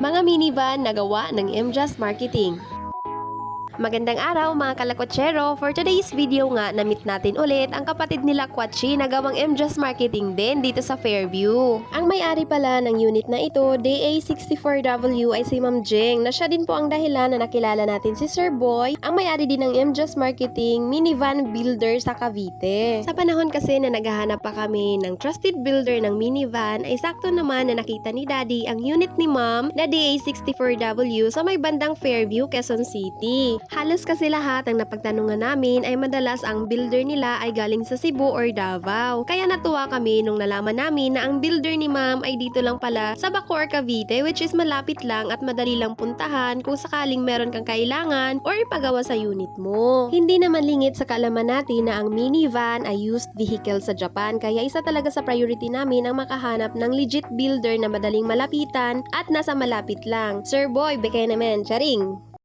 Mga minivan na gawa ng MJAS Marketing. Magandang araw mga kalakotsero! For today's video nga, na-meet natin ulit ang kapatid nila Kwatchi na gawang MJAS Marketing din dito sa Fairview. Ang may-ari pala ng unit na ito, DA64W, ay si Ma'am Jeng, na siya din po ang dahilan na nakilala natin si Sir Boy, ang may-ari din ng MJAS Marketing Minivan Builder sa Cavite. Sa panahon kasi na naghahanap pa kami ng trusted builder ng minivan, ay sakto naman na nakita ni Daddy ang unit ni Ma'am na DA64W sa may bandang Fairview, Quezon City. Halos kasi lahat ng napagtanungan namin ay madalas ang builder nila ay galing sa Cebu or Davao. Kaya natuwa kami nung nalaman namin na ang builder ni Ma'am ay dito lang pala sa Bacoor, Cavite, which is malapit lang at madali lang puntahan kung sakaling meron kang kailangan or ipagawa sa unit mo. Hindi naman lingit sa kaalaman natin na ang minivan ay used vehicle sa Japan, kaya isa talaga sa priority namin ang makahanap ng legit builder na madaling malapitan at nasa malapit lang. Sir Boy, bekay naman, charing!